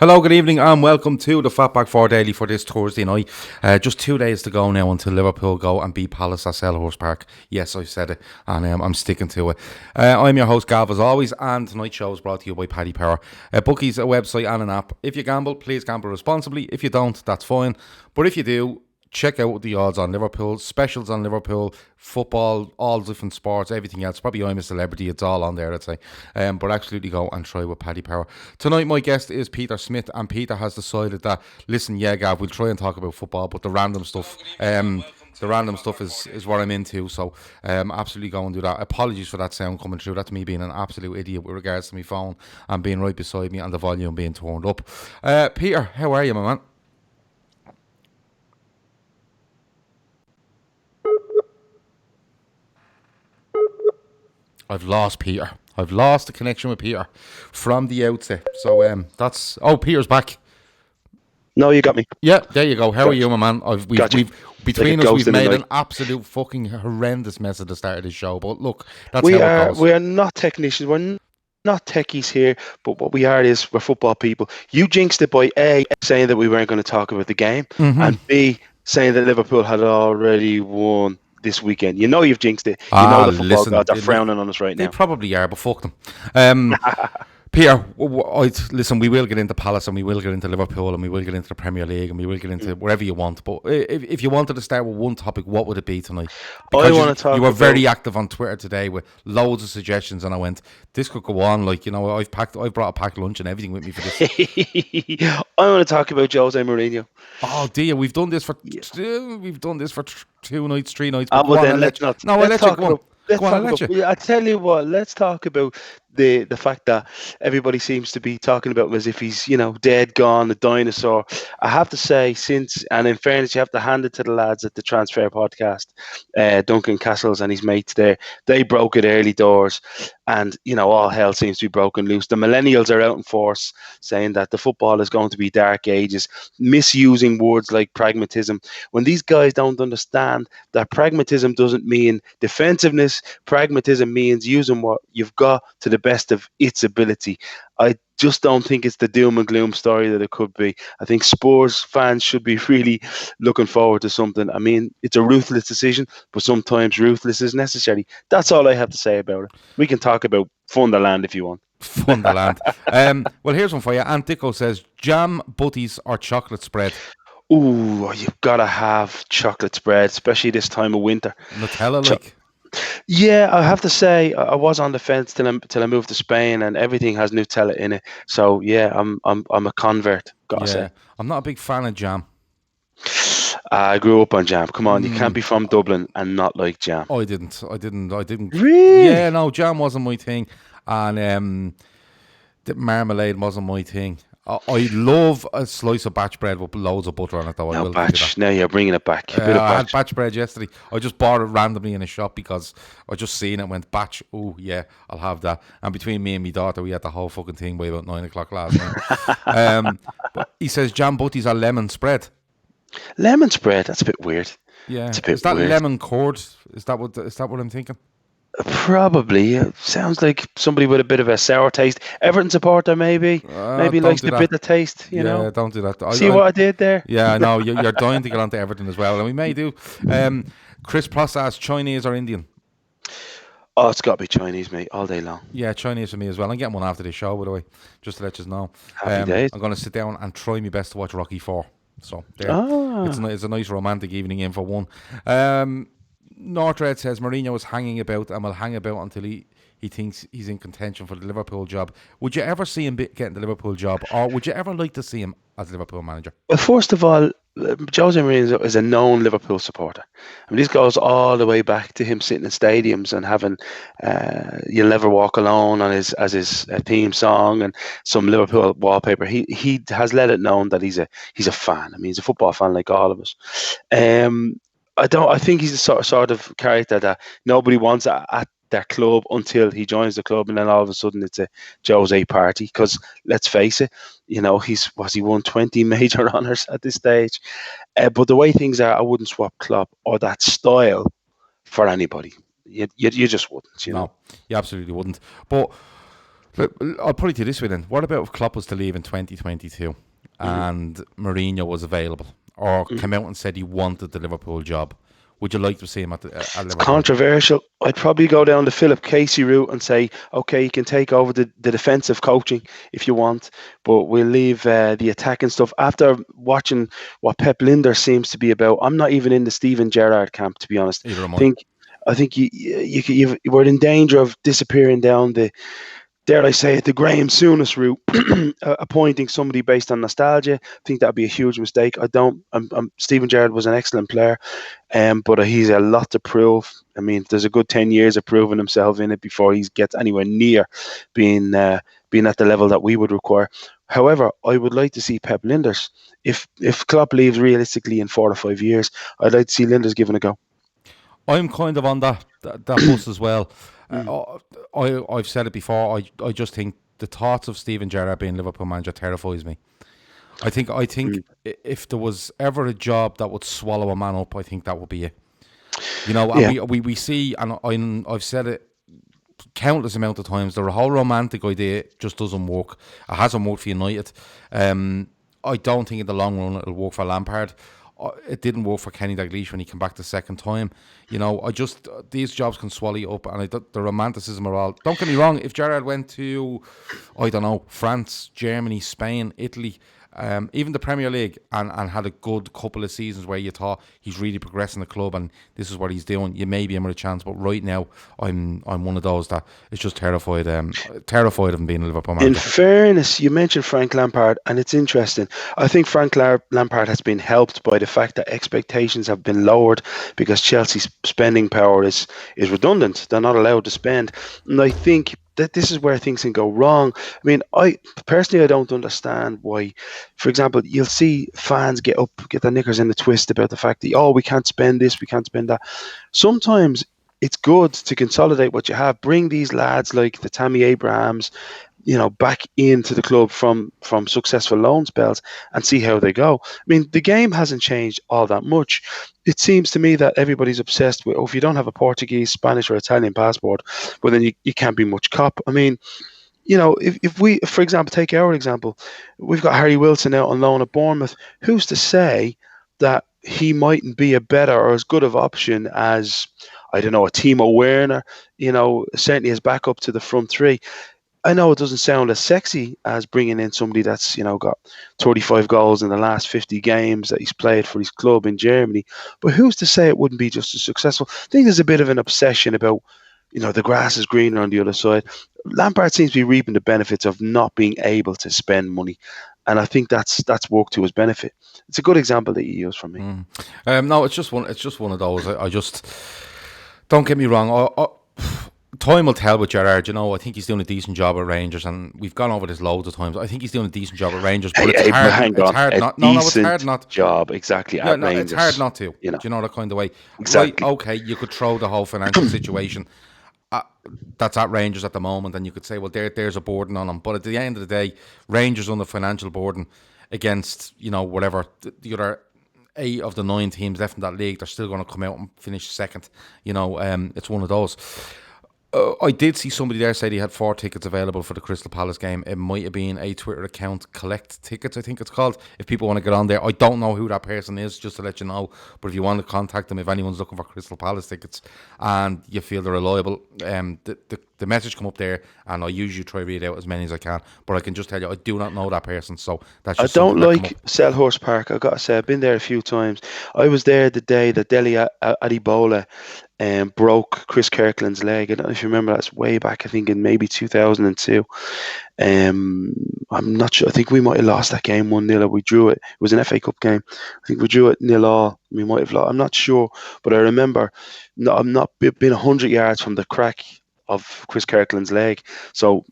Hello, good evening, and welcome to the FB4 Daily for this Thursday night. Just 2 days to go now until Liverpool go and beat Palace at Selhurst Park. Yes, I said it, and I'm sticking to it. I'm your host, Gav, as always, and tonight's show is brought to you by Paddy. Bookies, a website and an app. If you gamble, please gamble responsibly. If you don't, that's fine. But if you do, check out the odds on Liverpool, specials on Liverpool, football, all different sports, everything else. Probably I'm a celebrity, it's all on there, I'd say. But absolutely go and try with Paddy Power. Tonight, my guest is Peter Smith, and Peter has decided that, listen, yeah, Gav, we'll try and talk about football, but the random stuff is what I'm into, so absolutely go and do that. Apologies for that sound coming through. That's me being an absolute idiot with regards to my phone and being right beside me and the volume being turned up. Peter, how are you, my man? I've lost Peter. I've lost the connection with Peter from the outset. So that's... Oh, Peter's back. No, you got me. Yeah, there you go. How are you, my man? We've made an absolute fucking horrendous mess at the start of the show. But look, that's how it goes. We are not technicians. We're not techies here. But what we are is we're football people. You jinxed it by A, saying that we weren't going to talk about the game, and B, saying that Liverpool had already won this weekend. You know you've jinxed it. You know the football gods are frowning on us right now. They probably are, but fuck them. Peter, listen, we will get into Palace and we will get into Liverpool and we will get into the Premier League and we will get into wherever you want. But if you wanted to start with one topic, what would it be tonight? Because you were very active on Twitter today with loads of suggestions, and I went, this could go on. Like, you know, I've brought a packed lunch and everything with me for this. I want to talk about Jose Mourinho. Oh dear, we've done this for 2 nights, 3 nights. Well, then let's not. No, let's talk about. I tell you what, let's talk about the fact that everybody seems to be talking about him as if he's, dead, gone, a dinosaur. I have to say, and in fairness, you have to hand it to the lads at the Transfer Podcast, Duncan Castles and his mates there. They broke it early doors, and, all hell seems to be broken loose. The millennials are out in force, saying that the football is going to be dark ages, misusing words like pragmatism, when these guys don't understand that pragmatism doesn't mean defensiveness. Pragmatism means using what you've got to the best of its ability. I just don't think it's the doom and gloom story that it could be. I think Spurs fans should be really looking forward to something. I mean, it's a ruthless decision, but sometimes ruthless is necessary. That's all I have to say about it. We can talk about Funderland if you want. Funderland. Well, here's one for you. Ant Dicko says, jam, butties or chocolate spread? Ooh, you've got to have chocolate spread, especially this time of winter. Nutella, Yeah, I have to say I was on the fence till I moved to Spain, and everything has Nutella in it. So yeah, I'm a convert. Gotta say, I'm not a big fan of jam. I grew up on jam. Come on, you can't be from Dublin and not like jam. Oh, I didn't. Really? Yeah, no, jam wasn't my thing, and the marmalade wasn't my thing. I love a slice of batch bread with loads of butter on it, though. No, batch. Now you're bringing it back. I had batch bread yesterday. I just bought it randomly in a shop because I just seen it and went, batch, oh, yeah, I'll have that. And between me and my daughter, we had the whole fucking thing by about 9 o'clock last night. But he says jam butties are lemon spread. Lemon spread? That's a bit weird. Yeah. It's a bit is that weird. Lemon curd? Is that what I'm thinking? Probably. It sounds like somebody with a bit of a sour taste. Everton supporter, maybe. Maybe likes the bitter taste, you know. Yeah, don't do that. See what I did there? Yeah, I know. You're dying to get onto Everton as well, and we may do. Chris Pross asks, Chinese or Indian? Oh, it's got to be Chinese, mate, all day long. Yeah, Chinese for me as well. I'm getting one after this show, by the way, just to let you know. Happy days. I'm going to sit down and try my best to watch Rocky 4. So, there. It's a nice romantic evening in for one. Northred says Mourinho is hanging about and will hang about until he thinks he's in contention for the Liverpool job. Would you ever see him getting the Liverpool job, or would you ever like to see him as Liverpool manager? Well, first of all, Jose Mourinho is a known Liverpool supporter. I mean, this goes all the way back to him sitting in stadiums and having "You'll Never Walk Alone" on his theme song and some Liverpool wallpaper. He has let it known that he's a fan. I mean, he's a football fan like all of us. I think he's the sort of character that nobody wants at their club until he joins the club, and then all of a sudden it's a Jose party. Because let's face it, he won 20 major honours at this stage. But the way things are, I wouldn't swap Klopp or that style for anybody. You just wouldn't, you know. No, you absolutely wouldn't. But Look, I'll put it to you this way then. What about if Klopp was to leave in 2022 and Mourinho was available or came out and said he wanted the Liverpool job? Would you like to see him at It's Liverpool? controversial. I'd probably go down the Philip Casey route and say, okay, you can take over the defensive coaching if you want, but we'll leave the attacking stuff. After watching what Pep Linder seems to be about, I'm not even in the Steven Gerrard camp, to be honest. Either am I I. think you we're in danger of disappearing down the, dare I say it, the Graham Souness route, appointing somebody based on nostalgia. I think that'd be a huge mistake. I don't. Steven Gerrard was an excellent player, but he's a lot to prove. I mean, there's a good 10 years of proving himself in it before he gets anywhere near being at the level that we would require. However, I would like to see Pep Linders. If Klopp leaves realistically in 4 or 5 years, I'd like to see Linders given a go. I'm kind of on that bus as well. Mm. I've said it before. I just think the thoughts of Steven Gerrard being Liverpool manager terrifies me. I think if there was ever a job that would swallow a man up, I think that would be it. You know, and Yeah. we see, and I've said it countless amount of times. The whole romantic idea just doesn't work. It hasn't worked for United. I don't think in the long run it'll work for Lampard. It didn't work for Kenny Dalglish when he came back the second time. You know, I just these jobs can swallow you up, and the romanticism are all. Don't get me wrong. If Gerrard went to, I don't know, France, Germany, Spain, Italy, even the Premier League, and had a good couple of seasons where you thought he's really progressing the club and this is what he's doing, you may be in with a chance. But right now, I'm one of those that is just terrified of him being a Liverpool In manager. fairness, you mentioned Frank Lampard, and it's interesting. I think Frank Lampard has been helped by the fact that expectations have been lowered because Chelsea's spending power is redundant. They're not allowed to spend, and I think that this is where things can go wrong. I mean, I personally I don't understand why. For example, you'll see fans get their knickers in the twist about the fact that we can't spend this, we can't spend that. Sometimes it's good to consolidate what you have. Bring these lads like the Tammy Abrahams, back into the club from successful loan spells and see how they go. I mean, the game hasn't changed all that much. It seems to me that everybody's obsessed with, if you don't have a Portuguese, Spanish, or Italian passport, well, then you can't be much cop. I mean, if we, for example, take our example, we've got Harry Wilson out on loan at Bournemouth. Who's to say that he mightn't be a better or as good of option as, I don't know, a Timo Werner, certainly as backup to the front three. I know it doesn't sound as sexy as bringing in somebody that's, got 35 goals in the last 50 games that he's played for his club in Germany, but who's to say it wouldn't be just as successful? I think there's a bit of an obsession about, the grass is greener on the other side. Lampard seems to be reaping the benefits of not being able to spend money, and I think that's worked to his benefit. It's a good example that you use from me. No, it's just one of those. I just don't get me wrong. Time will tell with Gerrard. I think he's doing a decent job at Rangers, and we've gone over this loads of times. I think he's doing a decent job at Rangers, but it's hard. Hang It's on, hard a not. No, it's hard decent not. job exactly Yeah, at no, Rangers. it's hard not to. You know. Do you know that kind of way? Exactly. Right, okay, you could throw the whole financial situation that's at Rangers at the moment, and you could say, well, there's a burden on them. But at the end of the day, Rangers on the financial burden against whatever the other 8 of the 9 teams left in that league, they're still going to come out and finish second. It's one of those. I did see somebody there say they had 4 tickets available for the Crystal Palace game. It might have been a Twitter account, Collect Tickets, I think it's called. If people want to get on there, I don't know who that person is, just to let you know. But if you want to contact them, if anyone's looking for Crystal Palace tickets and you feel they're reliable, the message come up there, and I usually try to read out as many as I can. But I can just tell you, I do not know that person, so that's I just don't something that come like up. Selhurst Park. I got to say, I've been there a few times. I was there the day that Dele Adibola broke Chris Kirkland's leg. I don't know if you remember, that's way back, I think in maybe 2002. I'm not sure. I think we might have lost that game 1-0. We drew it. It was an FA Cup game. I think we drew it 0-0. We might have lost. I'm not sure, but I remember I'm not being 100 yards from the crack of Chris Kirkland's leg. So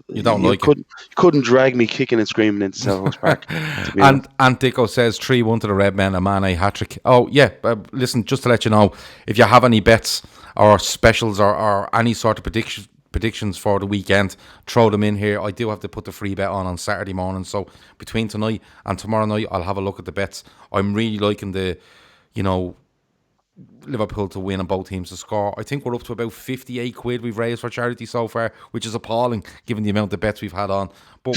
You don't like it. you couldn't drag me kicking and screaming into Selhurst Park. To be honest. And Dicko says 3-1 to the Red Men, a Mane hat-trick. Oh, yeah, listen, just to let you know, if you have any bets or specials or any sort of predictions for the weekend, throw them in here. I do have to put the free bet on Saturday morning, so between tonight and tomorrow night, I'll have a look at the bets. I'm really liking the, Liverpool to win and both teams to score. I think we're up to about 58 quid we've raised for charity so far, which is appalling given the amount of bets we've had on. But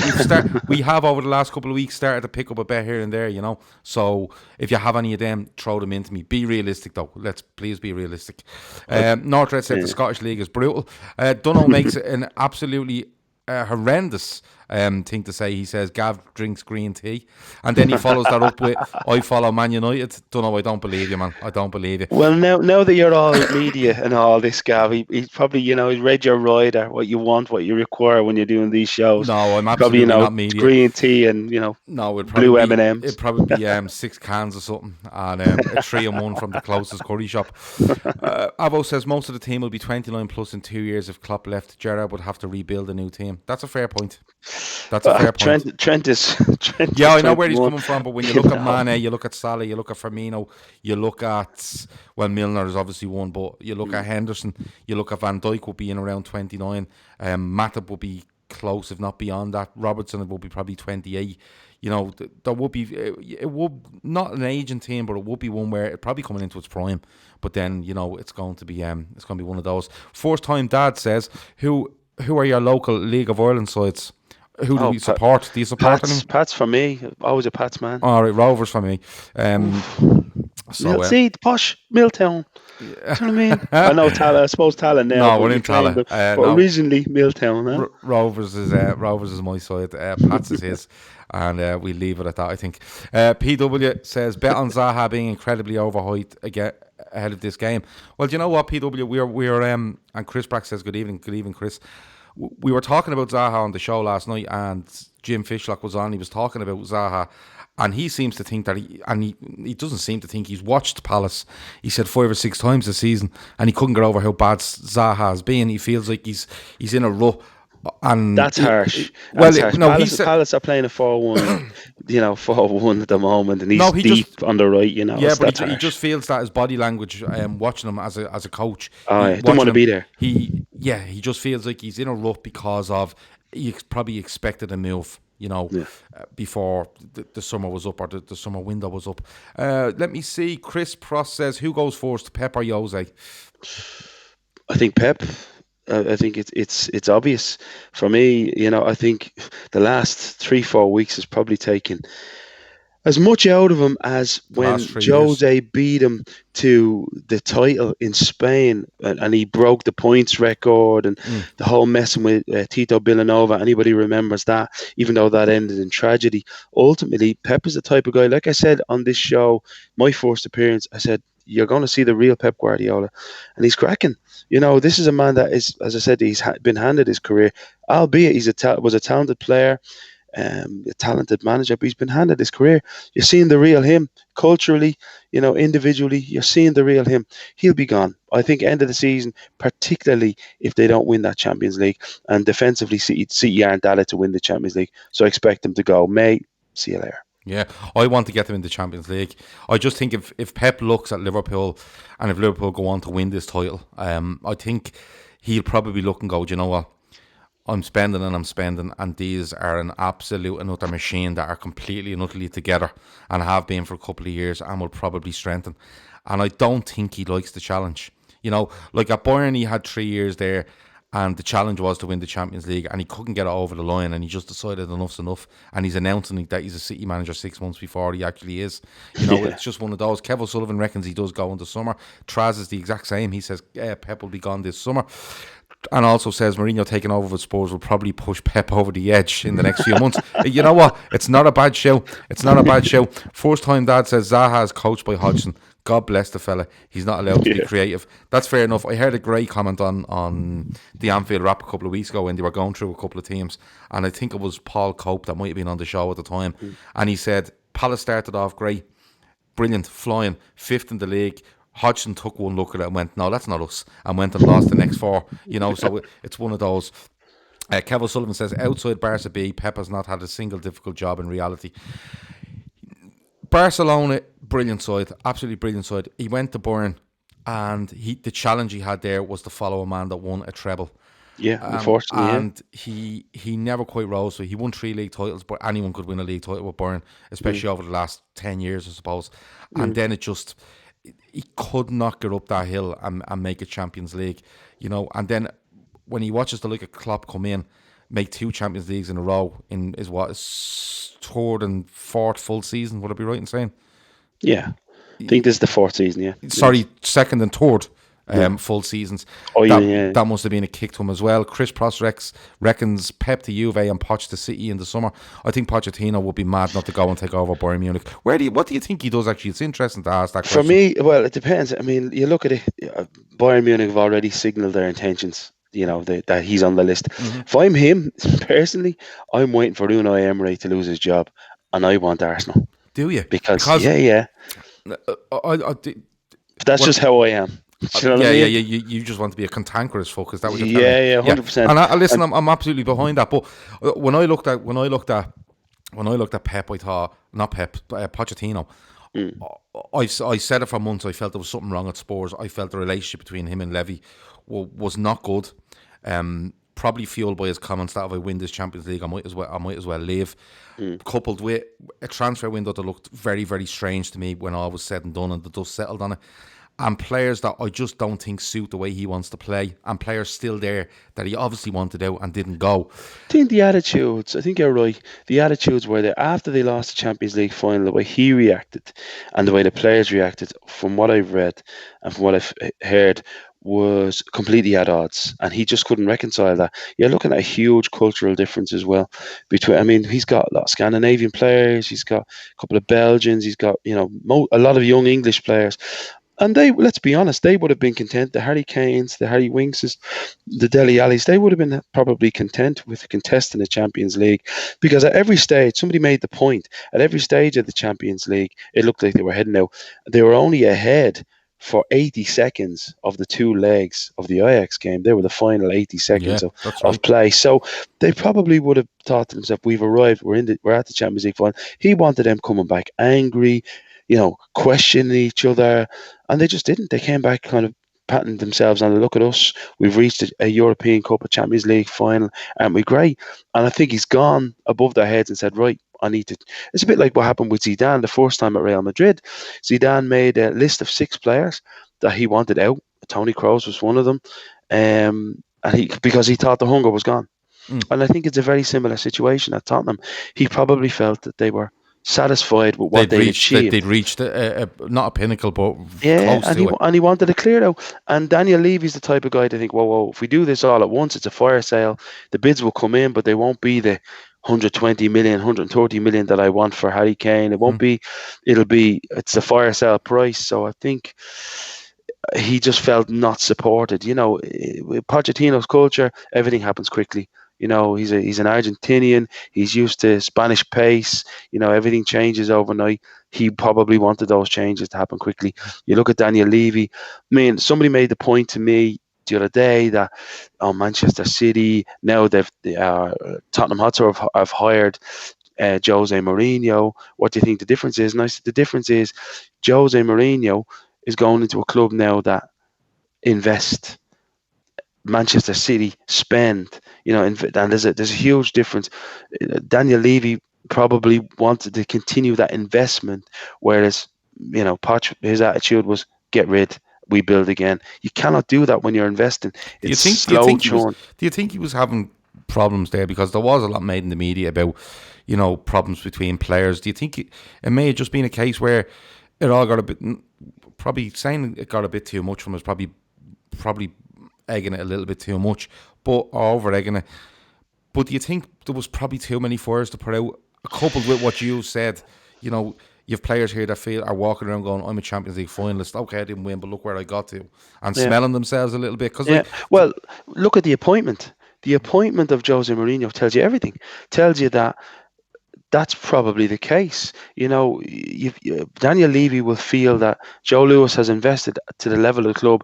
we have over the last couple of weeks started to pick up a bet here and there, you know. So if you have any of them, throw them into me. Be realistic though. Let's please be realistic. Northred said the Scottish League is brutal. Dunno makes it an absolutely horrendous thing to say. He says Gav drinks green tea, and then he follows that up with I follow Man United. Don't know. I don't believe you, man. I don't believe you. Well, now that you're all media and all this, Gav, he's probably he's read your rider, what you want, what you require when you're doing these shows. No, I'm absolutely probably not media. Green tea and no, it'd blue probably M&Ms. It'd probably be 6 cans or something, and a 3-in-1 from the closest curry shop. Avo says most of the team will be 29 plus in 2 years. If Klopp left, Gerrard would have to rebuild a new team. That's a fair point. That's a fair point. Trent is yeah, I know where he's coming from, but when you look at Mane, you look at Salah, you look at Firmino, you look at, well, Milner is obviously one, but you look at Henderson, you look at Van Dijk will be in around 29, Matip will be close, if not beyond that. Robertson will be probably 28. You know, there would be, it would not an aging team, but it would be one where it probably coming into its prime. But then, you know, it's going to be one of those. First time Dad says, who are your local League of Ireland sides? Who do you support? Do you support anyone? Pats for me. Always a Pats man. All right, Rovers for me. See, the posh Milltown. Yeah. Do you know what I mean? I know Tala. I suppose Tala now. No, we're in Tala. But originally Milltown. Huh? Rovers is my side. Pats is his. And we leave it at that, I think. PW says, bet on Zaha being incredibly overhyped again ahead of this game. Well, do you know what, PW? We're and Chris Brack says, good evening, Chris. We were talking about Zaha on the show last night, and Jim Fishlock was on. He was talking about Zaha, and he seems to think that he doesn't seem to think he's watched Palace. He said 5 or 6 times this season, and he couldn't get over how bad Zaha has been. He feels like he's in a rut. And that's harsh. Palace are playing a 4-1, 4-1 at the moment, and he's deep on the right, Yeah, but he just feels that his body language, watching him as a coach. He don't want to be there. He just feels like he's in a rut because of he probably expected a move, before the summer was up or the summer window was up. Let me see. Chris Pross says, who goes first, Pep or Jose? I think Pep. I think it's obvious for me. I think the last 3-4 weeks has probably taken as much out of him as when Jose beat him to the title in Spain, and he broke the points record, and the whole messing with Tito Villanova. Anybody remembers that? Even though that ended in tragedy, ultimately Pep is the type of guy. Like I said on this show, my first appearance, I said, you're going to see the real Pep Guardiola, and he's cracking. This is a man that is, as I said, he's been handed his career, albeit was a talented player, a talented manager, but he's been handed his career. You're seeing the real him culturally, individually. You're seeing the real him. He'll be gone, I think, end of the season, particularly if they don't win that Champions League. And defensively, City aren't at it to win the Champions League, so I expect them to go. Mate, see you later. Yeah, I want to get them in the Champions League. I just think if Pep looks at Liverpool, and if Liverpool go on to win this title, I think he'll probably look and go, do you know what? I'm spending, and these are an absolute and utter machine that are completely and utterly together and have been for a couple of years and will probably strengthen. And I don't think he likes the challenge. Like at Bayern, he had 3 years there, and the challenge was to win the Champions League, and he couldn't get it over the line, and he just decided enough's enough, and he's announcing that he's a City manager 6 months before he actually is. It's just one of those. Kev O'Sullivan reckons he does go in the summer. Traz is the exact same. He says Pep will be gone this summer, and also says Mourinho taking over with Spurs will probably push Pep over the edge in the next few months. You know what? It's not a bad show. First time Dad says Zaha is coached by Hodgson. God bless the fella. He's not allowed to be creative. That's fair enough. I heard a great comment on the Anfield Wrap a couple of weeks ago when they were going through a couple of teams, and I think it was Paul Cope that might have been on the show at the time, and he said Palace started off great, brilliant, flying, 5th in the league. Hodgson took one look at it and went, no, that's not us, and went and lost the next 4. So it's one of those. Kev O'Sullivan says, outside Barca B, Pep has not had a single difficult job in reality. Barcelona, brilliant side, absolutely brilliant side. He went to Bayern, and the challenge he had there was to follow a man that won a treble. Yeah, unfortunately. And he never quite rose. So he won 3 league titles, but anyone could win a league title with Bayern, especially over the last 10 years, I suppose. And then it just he could not get up that hill and make a Champions League, And then when he watches the like of Klopp come in, make 2 Champions Leagues in a row in his third and fourth full season, would I be right in saying? Yeah, I think this is the 4th season. Yeah, Sorry, second and third full seasons. Oh, yeah. That must have been a kick to him as well. Chris Pross reckons Pep to Juve and Poch to City in the summer. I think Pochettino would be mad not to go and take over Bayern Munich. What do you think he does actually? It's interesting to ask that question. For me, well, it depends. I mean, you look at it. Bayern Munich have already signalled their intentions. That he's on the list. Mm-hmm. If I'm him personally, I'm waiting for Unai Emery to lose his job, and I want Arsenal. Do you? Because yeah. That's just how I am. You know what I mean? Yeah. You just want to be a cantankerous fuck. Is that what you're telling me? 100%. And listen, I'm absolutely behind that. But when I looked at Pep, I thought not Pep, Pochettino. I said it for months. I felt there was something wrong at Spurs. I felt the relationship between him and Levy was not good. Probably fueled by his comments that if I win this Champions League, I might as well leave. Coupled with a transfer window that looked very, very strange to me when all was said and done and the dust settled on it. And players that I just don't think suit the way he wants to play, and players still there that he obviously wanted out and didn't go. I think the attitudes, I think you're right, the attitudes were there after they lost the Champions League final, the way he reacted and the way the players reacted, from what I've read and from what I've heard, was completely at odds, and he just couldn't reconcile that. You're looking at a huge cultural difference as well he's got a lot of Scandinavian players, he's got a couple of Belgians, he's got a lot of young English players. And let's be honest, they would have been content. The Harry Kanes, the Harry Winkses, the Dele Allis, they would have been probably content with contesting the Champions League, because at every stage, somebody made the point, at every stage of the Champions League, it looked like they were heading out. They were only ahead for 80 seconds of the 2 legs of the Ajax game. They were the final 80 seconds of play. So they probably would have thought to themselves, we've arrived, we're at the Champions League final. He wanted them coming back angry, questioning each other, and they just didn't. They came back kind of patting themselves on the look at us. We've reached a European Cup, a Champions League final, and we're great. And I think he's gone above their heads and said, right, I need to. It's a bit like what happened with Zidane the first time at Real Madrid. Zidane made a list of 6 players that he wanted out. Toni Kroos was one of them, and because he thought the hunger was gone. And I think it's a very similar situation at Tottenham. He probably felt that they were satisfied with what they'd achieved. They'd reached not a pinnacle, but close to it. And he wanted it cleared out. And Daniel Levy's the type of guy to think, whoa, if we do this all at once, it's a fire sale. The bids will come in, but they won't be the 120 million, 130 million that I want for Harry Kane. It won't be. It's a fire sale price. So I think he just felt not supported. With Pochettino's culture, everything happens quickly. He's an Argentinian. He's used to Spanish pace. Everything changes overnight. He probably wanted those changes to happen quickly. You look at Daniel Levy. I mean, somebody made the point to me the other day that Manchester City, now Tottenham Hotspur have hired Jose Mourinho. What do you think the difference is? And I said the difference is Jose Mourinho is going into a club now that invest. Manchester City spend, and there's a huge difference. Daniel Levy probably wanted to continue that investment, whereas Poch, his attitude was get rid, we build again. You cannot do that when you're investing. Do you think he was having problems there, because there was a lot made in the media about problems between players? Do you think it may have just been a case where it all got a bit, probably saying it got a bit too much from us, probably egging it a little bit too much, or over egging it? But do you think there was probably too many fires to put out, coupled with what you said? You have players here that are walking around going, I'm a Champions League finalist. Okay, I didn't win, but look where I got to, and smelling themselves a little bit. Well, look at the appointment. The appointment of Jose Mourinho tells you everything. Tells you that that's probably the case. Daniel Levy will feel that Joe Lewis has invested to the level of the club,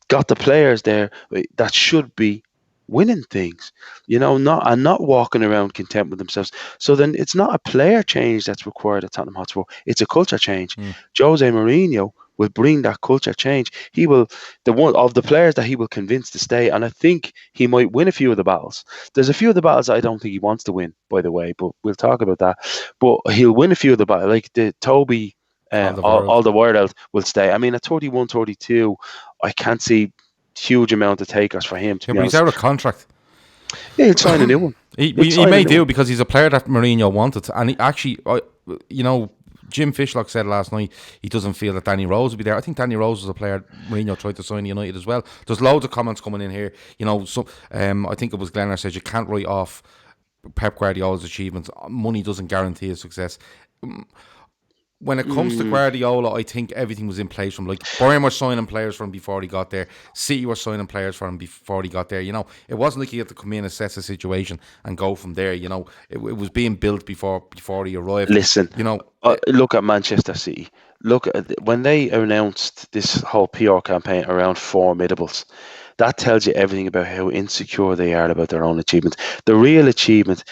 got the players there that should be winning things, not walking around content with themselves. So then it's not a player change that's required at Tottenham Hotspur. It's a culture change. Jose Mourinho will bring that culture change. He will, the one of the players that he will convince to stay, and I think he might win a few of the battles. There's a few of the battles I don't think he wants to win, by the way, but we'll talk about that. But he'll win a few of the battles, like the Toby All the world will stay. I mean, at 31, 32, I can't see huge amount of takers for him, to be but he's honest. out of contract. Yeah, he'll sign a new one. He may do, because he's a player that Mourinho wanted. And he actually, Jim Fishlock said last night he doesn't feel that Danny Rose will be there. I think Danny Rose was a player Mourinho tried to sign United as well. There's loads of comments coming in here. I think it was Glenner said you can't write off Pep Guardiola's achievements. Money doesn't guarantee his success. When it comes to Guardiola, I think everything was in place from, like, Bayern were signing players from before he got there. City were signing players from before he got there. It wasn't like he had to come in, assess the situation, and go from there. It was being built before he arrived. Listen, look at Manchester City. Look at when they announced this whole PR campaign around formidables. That tells you everything about how insecure they are about their own achievements. The real achievement.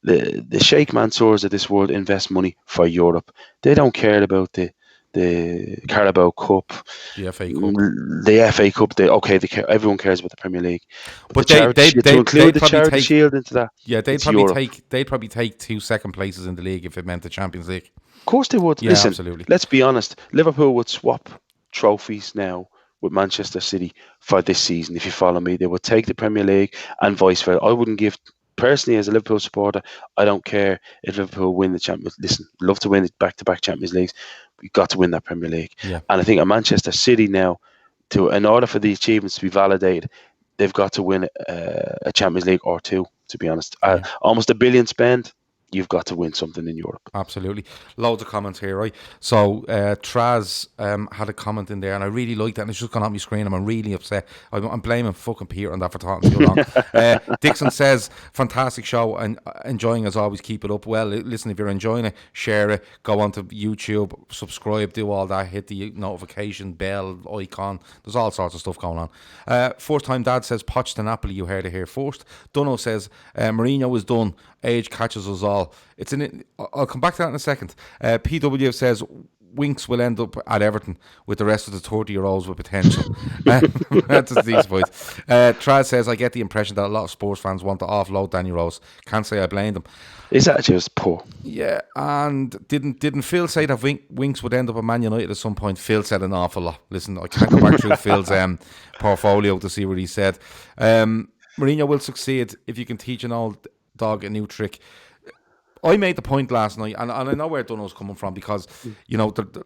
The Sheikh Mansours of this world invest money for Europe. They don't care about the Carabao Cup, the FA Cup. The FA Cup. Everyone cares about the Premier League, but they include the Charity Shield into that. Yeah, they'd probably take 2 second places in the league if it meant the Champions League. Of course they would. Yeah, Listen, absolutely. Let's be honest. Liverpool would swap trophies now with Manchester City for this season. If you follow me, they would take the Premier League and vice versa. I wouldn't give. Personally, as a Liverpool supporter, I don't care if Liverpool win the Champions. Listen, love to win it back-to-back Champions Leagues. We've got to win that Premier League. Yeah. And I think at Manchester City now, in order for the achievements to be validated, they've got to win a Champions League or two. To be honest, almost $1 billion spend. You've got to win something in Europe. Absolutely. Loads of comments here, right? So Traz had a comment in there, and I really liked that, and it's just gone on my screen, and I'm really upset. I'm blaming fucking Peter on that for talking too long. Dixon says, fantastic show, and enjoying as always, keep it up. Well, listen, if you're enjoying it, share it, go onto YouTube, subscribe, do all that, hit the notification bell icon. There's all sorts of stuff going on. First time Dad says, Poch to Napoli, you heard it here first. Dunno says, Mourinho is done. Age catches us all. I'll come back to that in a second. PW says Winks will end up at Everton with the rest of the 30-year-olds with potential. That's a decent point. Traz says, I get the impression that a lot of sports fans want to offload Danny Rose. Can't say I blame them. Is that just poor? Yeah, and didn't Phil say that Winks would end up at Man United at some point? Phil said an awful lot. Listen, I can't go back through Phil's portfolio to see what he said. Mourinho will succeed if you can teach an old dog a new trick. I made the point last night, and I know where Dunno's coming from, because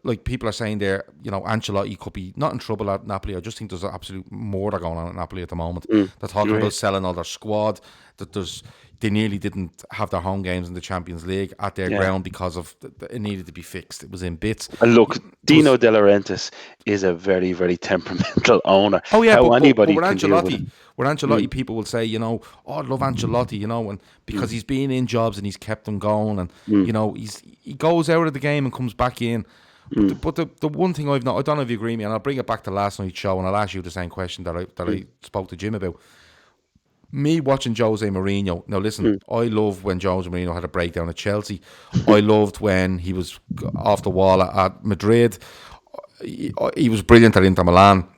like people are saying there, Ancelotti could be not in trouble at Napoli. I just think there's an absolute murder going on at Napoli at the moment. They're talking about selling all their squad. That they nearly didn't have their home games in the Champions League at their ground because of it needed to be fixed. It was in bits. And look, Dino De Laurentiis is a very, very temperamental owner. Oh yeah, but anybody with can deal with him. With Ancelotti, people will say, I love Ancelotti, and because he's been in jobs and he's kept them going, and he goes out of the game and comes back in. But the one thing I don't know if you agree with me, and I'll bring it back to last night's show, and I'll ask you the same question that I spoke to Jim about. Me watching Jose Mourinho. Now listen, I love when Jose Mourinho had a breakdown at Chelsea. I loved when he was off the wall at Madrid. He was brilliant at Inter Milan.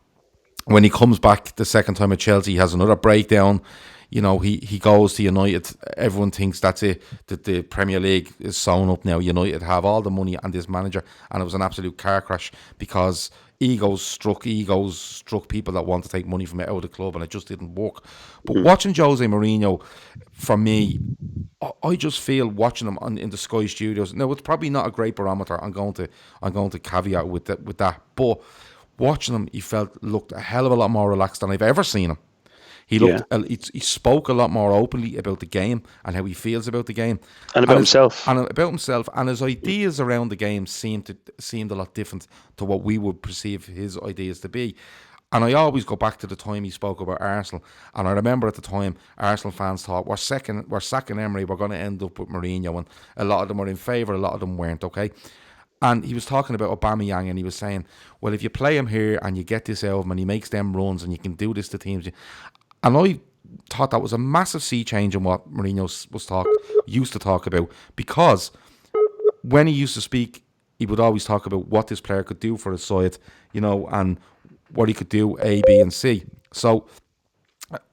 When he comes back the second time at Chelsea, he has another breakdown. He goes to United. Everyone thinks that's it, that the Premier League is sewn up now. United have all the money and this manager, and it was an absolute car crash because egos struck people that want to take money from it out of the club, and it just didn't work. But watching Jose Mourinho, for me, I just feel watching him in the Sky Studios. Now it's probably not a great barometer. I'm going to caveat with that, but watching him, he looked a hell of a lot more relaxed than I've ever seen him. He spoke a lot more openly about the game and how he feels about the game, and about himself, and his ideas around the game seemed a lot different to what we would perceive his ideas to be. And I always go back to the time he spoke about Arsenal, and I remember at the time Arsenal fans thought we're sacking Emery, we're going to end up with Mourinho, and a lot of them were in favour, a lot of them weren't. Okay. And he was talking about Aubameyang, and he was saying, well, if you play him here and you get this out of him and he makes them runs and you can do this to teams. And I thought that was a massive sea change in what Mourinho used to talk about, because when he used to speak, he would always talk about what this player could do for his side, and what he could do A, B, and C. So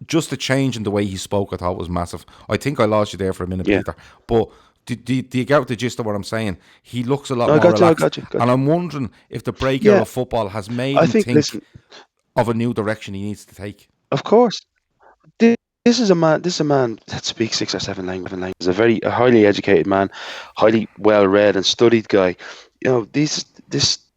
just the change in the way he spoke, I thought was massive. I think I lost you there for a minute, Peter. But Do you get the gist of what I'm saying? He looks a lot No, I more got you. I relaxed, got you. Got and you. I'm wondering if the breakout Yeah, of football has made I him think. think Listen, of a new direction he needs to take. of course, this is a man. This is a man that speaks 6 or 7 languages. He's a highly educated man, highly well read and studied guy. This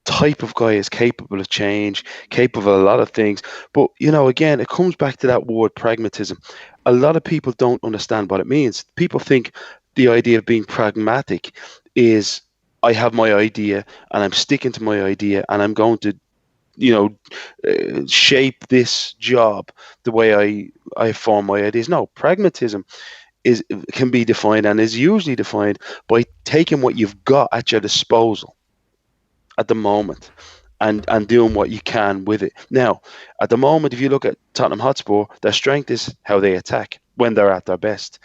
type of guy is capable of change, capable of a lot of things. But again, it comes back to that word pragmatism. A lot of people don't understand what it means. People think the idea of being pragmatic is I have my idea and I'm sticking to my idea and I'm going to you know shape this job the way I form my ideas. No, pragmatism is can be defined and is usually defined by taking what you've got at your disposal at the moment and doing what you can with it. Now, at the moment, if you look at Tottenham Hotspur, their strength is how they attack when they're at their best.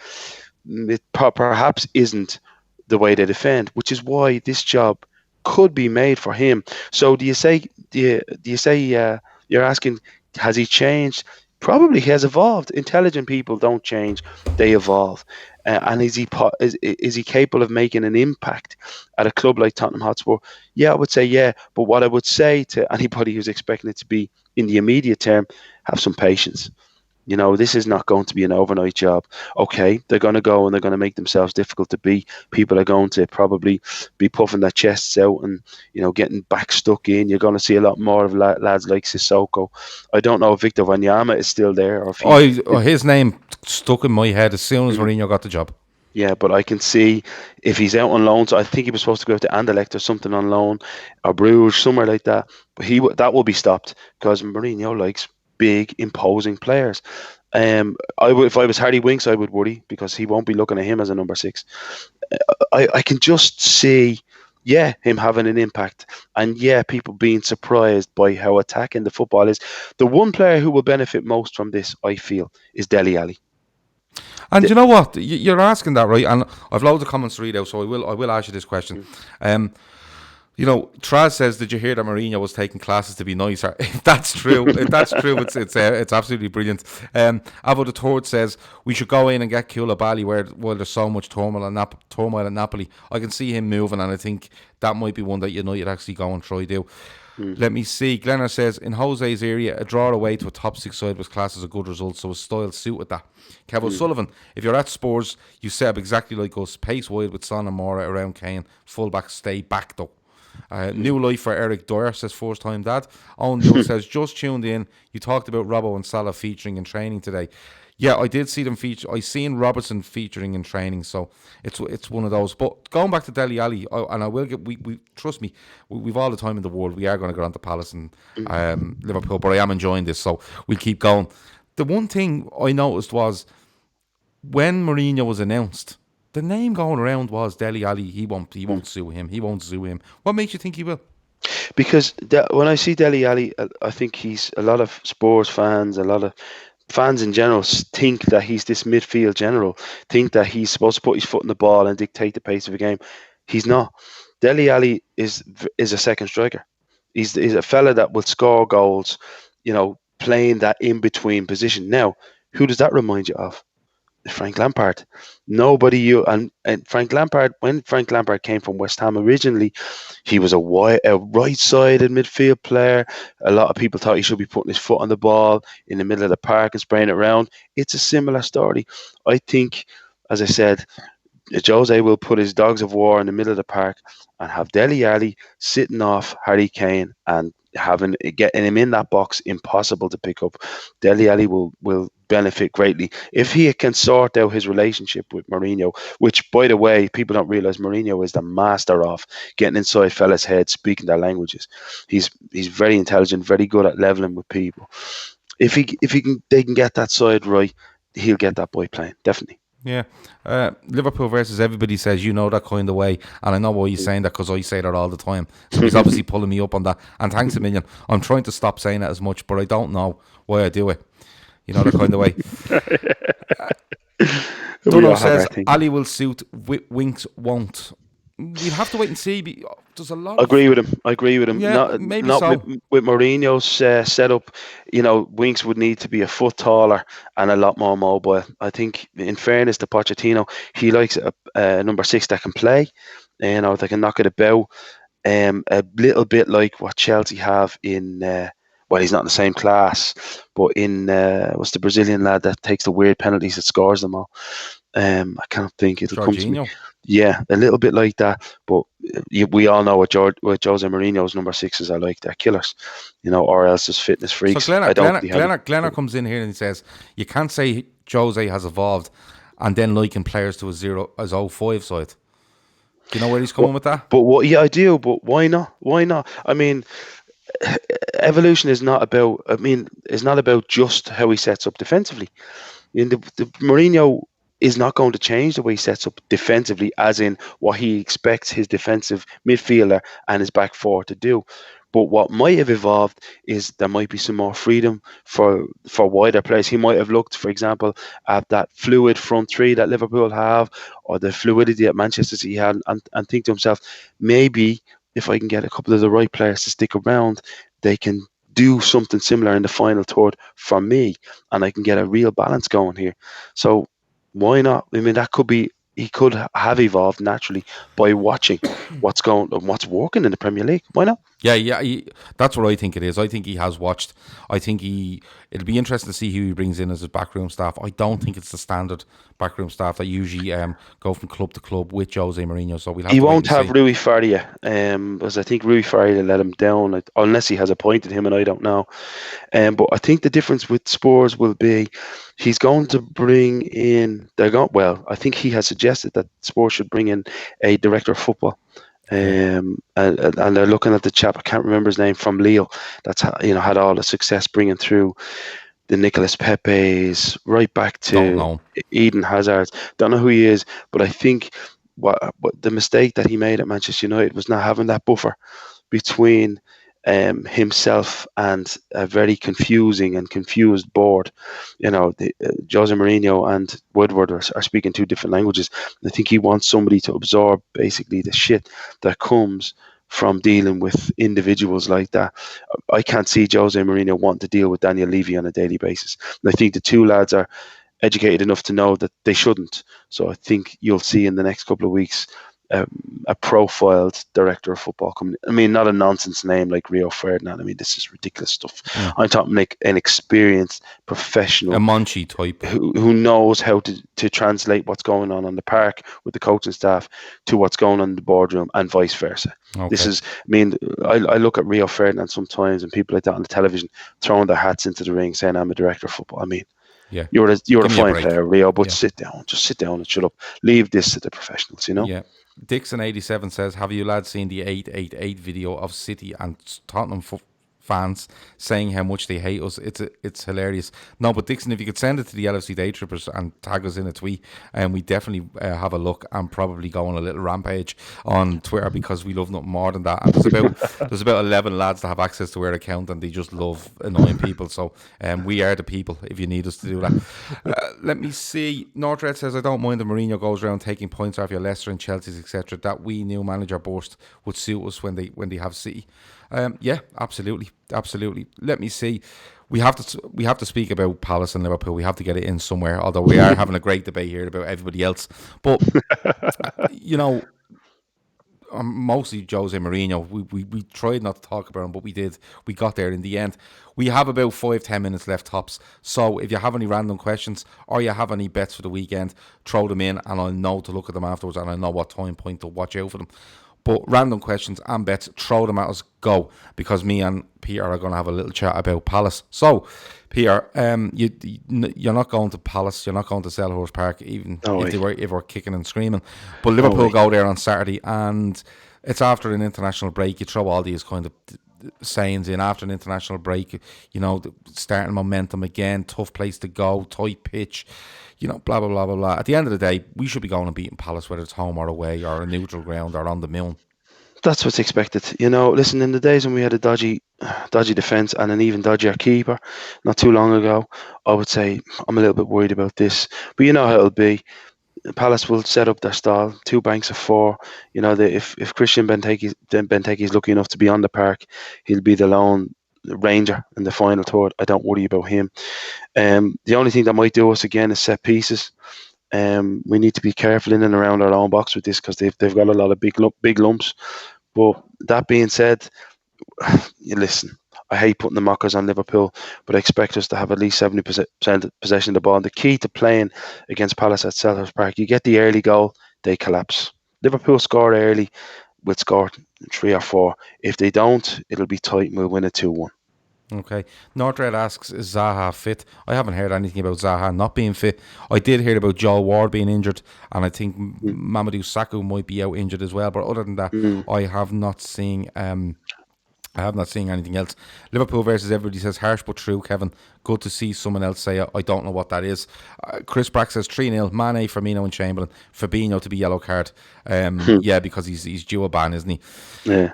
It perhaps isn't the way they defend, which is why this job could be made for him. So do you say you're asking, has he changed? Probably he has evolved. Intelligent people don't change; they evolve. And is he capable of making an impact at a club like Tottenham Hotspur? Yeah, I would say yeah. But what I would say to anybody who's expecting it to be in the immediate term, have some patience. This is not going to be an overnight job. Okay, they're going to go and they're going to make themselves difficult to beat. People are going to probably be puffing their chests out and, getting back stuck in. You're going to see a lot more of lads like Sissoko. I don't know if Victor Wanyama is still there or if he. His name stuck in my head as soon as Mhm. Mourinho got the job. Yeah, but I can see if he's out on loan. So I think he was supposed to go to Anderlecht or something on loan, or Bruges, somewhere like that. But that will be stopped because Mourinho likes big, imposing players. If I was Harry Winks, I would worry because he won't be looking at him as a number 6. I can just see, yeah, him having an impact, and yeah, people being surprised by how attacking the football is. The one player who will benefit most from this, I feel, is Dele Alli. And you know what? You're asking that, right? And I've loads of comments to read out, so I will ask you this question. Um, Traz says, "Did you hear that Mourinho was taking classes to be nicer?" If that's true, it's absolutely brilliant. Avo the Third says we should go in and get Koulibaly while there's so much turmoil at Napoli. I can see him moving, and I think that might be one that United actually go and try do. Let me see. Glenner says, in Jose's area, a draw away to a top 6 side was classed as a good result, so his style suited that. Kev O'Sullivan, if you're at Spurs, you set up exactly like us. Pace wide with Son and Mora around Kane. Fullback stay back though. New life for Eric Dyer, says first time dad. Owen Newell says, just tuned in. You talked about Robbo and Salah featuring in training today. Yeah, I did see them feature. I seen Robertson featuring in training, so it's one of those. But going back to Dele Alli, and I will get we trust me, we've all the time in the world. We are going to go on to Palace and Liverpool, but I am enjoying this, so we'll keep going. The one thing I noticed was when Mourinho was announced, the name going around was Dele Alli. He won't sue him. He won't sue him. What makes you think he will? Because when I see Dele Alli, I think he's a lot of Spurs fans, a lot of fans in general think that he's this midfield general, think that he's supposed to put his foot in the ball and dictate the pace of a game. He's not. Dele Alli is a second striker. He's a fella that will score goals, playing that in between position. Now, who does that remind you of? Frank Lampard. Nobody and Frank Lampard, when Frank Lampard came from West Ham originally, he was a right-sided midfield player. A lot of people thought he should be putting his foot on the ball in the middle of the park and spraying it around. It's a similar story. I think, as I said, Jose will put his dogs of war in the middle of the park and have Dele Alli sitting off Harry Kane and getting him in that box impossible to pick up. Dele Alli will benefit greatly if he can sort out his relationship with Mourinho, which, by the way, people don't realize Mourinho is the master of getting inside fellas' heads, speaking their languages. He's very intelligent, very good at leveling with people. If they can get that side right, he'll get that boy playing, definitely. Yeah. Liverpool versus everybody says you know that kind of way, and I know why he's saying that because I say that all the time. So he's obviously pulling me up on that. And thanks a million. I'm trying to stop saying that as much, but I don't know why I do it. You know that kind of way. Dunno says Ali will suit, Winks won't. we'll have to wait and see. There's a lot I of agree with him. I agree with him. yeah, maybe Not so. with Mourinho's setup. Winks would need to be a foot taller and a lot more mobile. I think, in fairness to Pochettino, he likes a number 6 that can play. That can knock it about. A little bit like what Chelsea have in. Well, he's not in the same class, but in what's the Brazilian lad that takes the weird penalties that scores them all? I can't think. It'll come to me. Jorginho. Yeah, a little bit like that. But we all know what Jose Mourinho's number 6s are like. They're killers, or else just fitness So freaks. I don't think he has it. Glenner comes in here and he says, you can't say Jose has evolved and then liken players to his 05 side. Do you know where he's coming with that? But what? Yeah, I do. But why not? Why not? I mean, evolution is not about. It's not about just how he sets up defensively. The Mourinho is not going to change the way he sets up defensively, as in what he expects his defensive midfielder and his back four to do. But what might have evolved is there might be some more freedom for wider players. He might have looked, for example, at that fluid front three that Liverpool have, or the fluidity that Manchester City had, and think to himself, maybe if I can get a couple of the right players to stick around, they can do something similar in the final third for me, and I can get a real balance going here. So why not? That could be. He could have evolved naturally by watching what's working in the Premier League. Why not? Yeah, that's what I think it is. I think he has watched. I think it'll be interesting to see who he brings in as his backroom staff. I don't think it's the standard backroom staff that usually go from club to club with Jose Mourinho. So we'll have he to won't wait and have see. Rui Faria, because I think Rui Faria let him down, unless he has appointed him, and I don't know. But I think the difference with Spurs will be he's going to bring in. I think he has suggested that Spurs should bring in a director of football. And they're looking at the chap, I can't remember his name, from Lille, that's had all the success bringing through the Nicolas Pepes right back Don't to know. Eden Hazard. Don't know who he is, but I think what the mistake that he made at Manchester United was not having that buffer between himself and a very confusing and confused board. Jose Mourinho and Woodward are speaking two different languages. I think he wants somebody to absorb basically the shit that comes from dealing with individuals like that. I can't see Jose Mourinho wanting to deal with Daniel Levy on a daily basis. And I think the two lads are educated enough to know that they shouldn't. So I think you'll see in the next couple of weeks a profiled director of football coming. Not a nonsense name like Rio Ferdinand. this is ridiculous stuff. I'm talking like an experienced professional, A Monchi type who knows how to translate what's going on the park with the coaching staff to what's going on in the boardroom, and vice versa. Okay. This is, I look at Rio Ferdinand sometimes and people like that on the television throwing their hats into the ring saying I'm a director of football. Yeah. You're a fine break. player, Rio, but sit down. Just sit down and shut up. Leave this to the professionals, Yeah. Dixon87 says, have you lads seen the 888 video of City and Tottenham fans saying how much they hate us? It's hilarious. No, but Dixon, if you could send it to the LFC Day Trippers and tag us in a tweet, and we definitely have a look and probably go on a little rampage on Twitter, because we love nothing more than that. And there's about 11 lads that have access to our account, and they just love annoying people. So we are the people if you need us to do that. Let me see. Northred says, I don't mind the Mourinho goes around taking points off your Leicester and Chelsea's, etc. That we new manager burst would suit us when they have City. Yeah, absolutely. Let me see. We have to speak about Palace and Liverpool. We have to get it in somewhere. Although we are having a great debate here about everybody else, but mostly Jose Mourinho. We tried not to talk about him, but we did. We got there in the end. We have about 5-10 minutes left tops. So if you have any random questions or you have any bets for the weekend, throw them in, and I'll know to look at them afterwards, and I'll know what time point to watch out for them. But random questions and bets, throw them at us, go, because me and Peter are going to have a little chat about Palace. So, Peter, you're not going to Palace, you're not going to Selhurst Park, even if we're kicking and screaming. But Liverpool go there on Saturday, and it's after an international break. You throw all these kind of sayings in after an international break, starting momentum again, tough place to go, tight pitch, blah, blah, blah, blah, blah. At the end of the day, we should be going and beating Palace, whether it's home or away or a neutral ground or on the moon. That's what's expected. Listen, in the days when we had a dodgy defence and an even dodgier keeper not too long ago, I would say I'm a little bit worried about this. But you know how it'll be. Palace will set up their stall, 2 banks of 4. If Christian Benteke is lucky enough to be on the park, he'll be the lone ranger in the final third. I don't worry about him. The only thing that might do us again is set pieces. We need to be careful in and around our own box with this because they've got a lot of big lumps. But that being said, listen, I hate putting the mockers on Liverpool, but I expect us to have at least 70% possession of the ball. And the key to playing against Palace at Selhurst Park, you get the early goal, they collapse. Liverpool score early, we'll score 3 or 4. If they don't, it'll be tight and we'll win it 2-1. Okay. Nordred asks, is Zaha fit? I haven't heard anything about Zaha not being fit. I did hear about Joel Ward being injured, and I think Mamadou Sakho might be out injured as well. But other than that, I have not seen anything else. Liverpool versus everybody says harsh but true, Kevin. Good to see someone else say it. I don't know what that is. Chris Brack says 3-0. Mane, Firmino and Chamberlain. Fabinho to be yellow card. Yeah, because he's due a ban, isn't he? Yeah.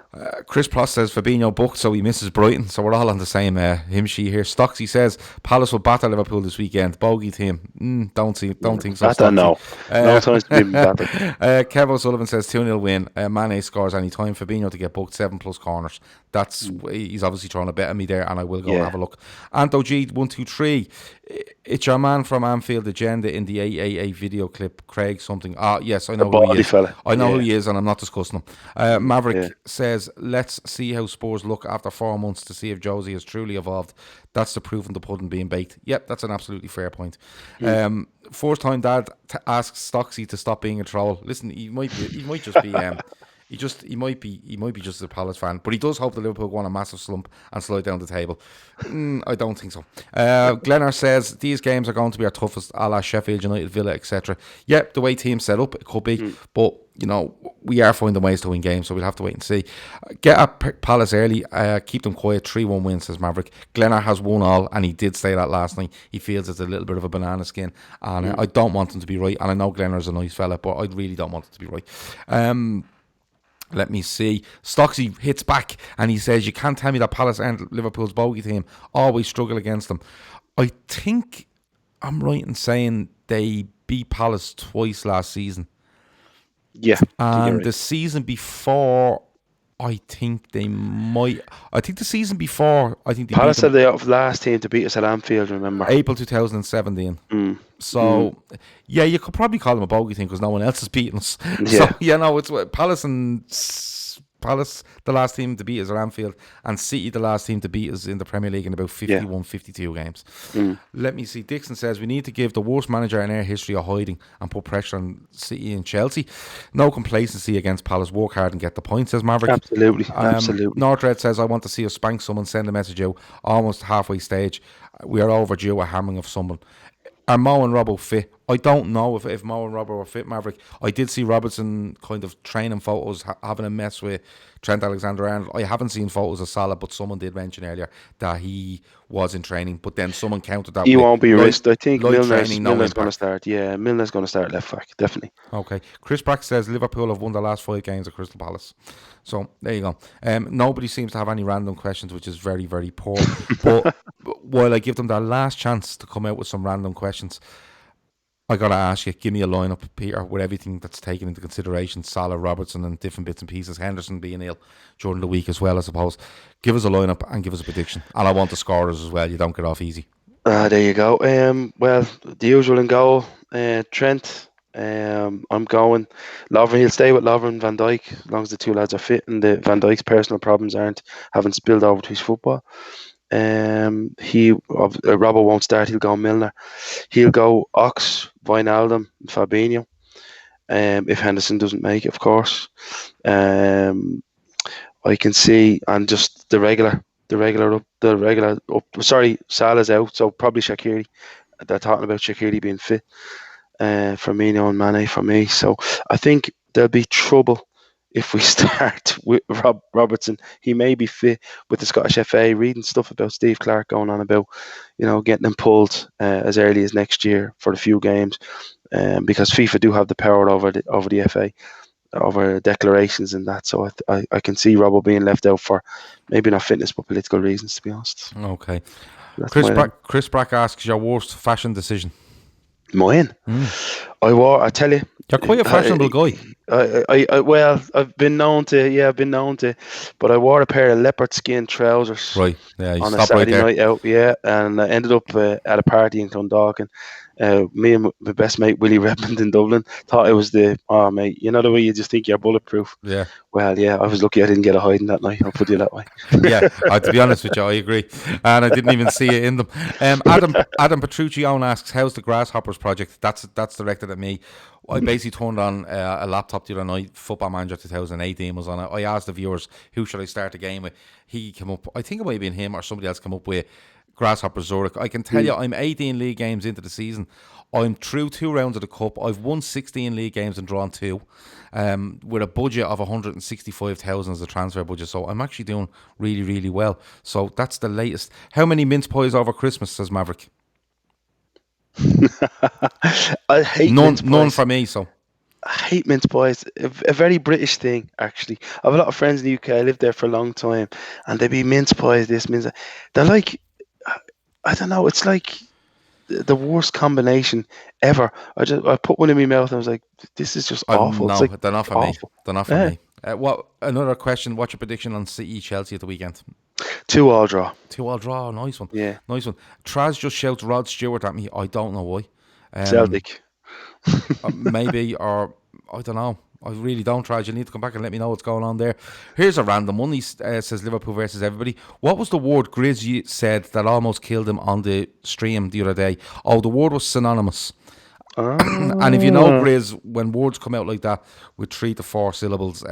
Chris Pross says Fabinho booked, so he misses Brighton. So we're all on the same him, she here. Stocksy says Palace will batter Liverpool this weekend. Bogey team. Don't think so. I don't know. No times to be battered. Kev O'Sullivan says 2-0 win. Mane scores any time. Fabinho to get booked 7+ corners. He's obviously throwing a bet at me there, and I will go have a look. Anto G 123. It's your man from Anfield Agenda in the AAA video clip, Craig something. Yes, I know who he is. Fella. I know who he is, and I'm not discussing him. Maverick says, let's see how Spurs look after 4 months to see if Josie has truly evolved. That's the proof of the pudding being baked. Yep, that's an absolutely fair point. First time Dad asks Stocksy to stop being a troll. Listen, he might just be He might be just a Palace fan, but he does hope that Liverpool go on a massive slump and slide down the table. I don't think so. Glennar says these games are going to be our toughest, a la Sheffield United, Villa, etc. Yep, the way teams set up, it could be, but we are finding ways to win games, so we'll have to wait and see. Get at Palace early, keep them quiet. 3-1 win, says Maverick. Glennar has won all, and he did say that last night. He feels it's a little bit of a banana skin, and I don't want him to be right. And I know Glennar's a nice fella, but I really don't want it to be right. Let me see. Stocksy hits back and he says, you can't tell me that Palace aren't Liverpool's bogey team. Always struggle against them. I think I'm right in saying they beat Palace twice last season. Yeah. And the season before, I think the season before, I think they Palace beat them. are the last team to beat us at Anfield, remember? April 2017. So, yeah, you could probably call them a bogey team because no one else is beating us. Yeah. So, it's Palace, the last team to beat us at Anfield, and City, the last team to beat us in the Premier League in about 51, 52 games. Let me see. Dixon says, we need to give the worst manager in our history a hiding and put pressure on City and Chelsea. No complacency against Palace. Work hard and get the points, says Maverick. Absolutely. Nordred says, I want to see us spank someone, send a message out. Almost halfway stage. We are overdue a hammering of someone. Are Mo and Robbo fit? I don't know if Mo and Robbo are fit, Maverick. I did see Robertson kind of training photos, having a mess with Trent Alexander-Arnold. I haven't seen photos of Salah, but someone did mention earlier that he was in training. But then someone countered that. He won't be risked. I think Milner's going to start. Yeah, Milner's going to start left back, definitely. Okay. Chris Brack says Liverpool have won the last 5 games at Crystal Palace. So, there you go. Nobody seems to have any random questions, which is very, very poor. But while I give them their last chance to come out with some random questions, I got to ask you, give me a lineup, Peter, with everything that's taken into consideration, Salah, Robertson and different bits and pieces, Henderson being ill during the week as well, I suppose. Give us a lineup and give us a prediction. And I want the scorers as well. You don't get off easy. There you go. Well, the usual in goal, Trent. I'm going Lovren. He'll stay with Lovren, Van Dijk, as long as the two lads are fit and the Van Dijk's personal problems haven't spilled over to his football. Robbo won't start. He'll go Milner. He'll go Ox, Wijnaldum, Fabinho. If Henderson doesn't make it, of course. I can see, and just the regular up. Sorry, Salah's out, so probably Shaqiri. They're talking about Shaqiri being fit. Firmino and Mane for me. So I think there'll be trouble if we start with Robertson. He may be fit with the Scottish FA, reading stuff about Steve Clark going on about, getting him pulled as early as next year for a few games, because FIFA do have the power over the FA, over declarations and that. So I can see Robbo being left out for maybe not fitness but political reasons, to be honest. Okay. Chris Brack asks, your worst fashion decision? Mine? I tell you, You're quite a fashionable guy. well, I've been known to, but I wore a pair of leopard skin trousers Right. Yeah, you on a stop right Saturday there. night out, and I ended up at a party in Clondalk, and me and my best mate Willie Redmond in Dublin thought it was mate, you know the way you just think you're bulletproof. Yeah. Well, yeah, I was lucky I didn't get a hiding that night. I'll put it that way. Yeah, to be honest with you, I agree, and I didn't even see it in them. Adam Petruccione asks, "How's the Grasshoppers project?" That's directed at me. I basically turned on a laptop the other night. Football Manager 2018 was on it. I asked the viewers, "Who should I start the game with?" He came up. I think it might have been him or somebody else came up with Grasshoppers Zurich. I can tell you, I'm 18 league games into the season. I'm through 2 rounds of the cup. I've won 16 league games and drawn 2, with a budget of 165,000 as a transfer budget. So I'm actually doing really, really well. So that's the latest. How many mince pies over Christmas, says Maverick? I hate mince pies. None for me. So I hate mince pies. A very British thing, actually. I have a lot of friends in the UK. I lived there for a long time, and they be mince pies. This mince. They're like, I don't know. It's like the worst combination ever. I put one in my mouth and I was like, this is just awful. No, It's like they're not for awful. me. They're not for me. Another question? What's your prediction on City Chelsea at the weekend? 2-2 draw. 2-2 draw. Nice one. Yeah. Nice one. Traz just shouts Rod Stewart at me. I don't know why. Celtic. Maybe, or I don't know. I really don't, Traz. You need to come back and let me know what's going on there. Here's a random one. He says Liverpool versus everybody. What was the word Grizz said that almost killed him on the stream the other day? Oh, the word was synonymous. And if you know Grizz, when words come out like that with 3 to 4 syllables,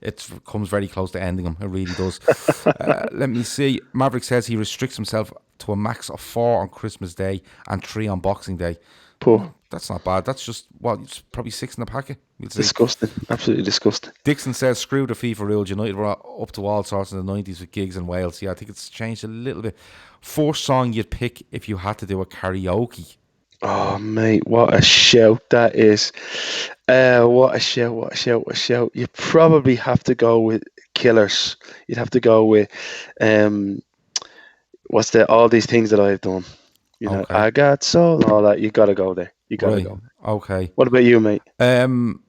it comes very close to ending them. It really does. Let me see. Maverick says he restricts himself to a max of 4 on Christmas Day and 3 on Boxing Day. Poor. That's not bad. That's just, it's probably 6 in the packet. We'll see. Disgusting. Absolutely disgusting. Dixon says, screw the FIFA rules. United were up to all sorts in the 90s with gigs in Wales. Yeah, I think it's changed a little bit. First song you'd pick if you had to do a karaoke. Oh, mate, what a shout that is. What a shout. You probably have to go with Killers. You'd have to go with all these things that I've done. You know, I got soul, all that. You got to go there. You got to go. Okay. What about you, mate? Do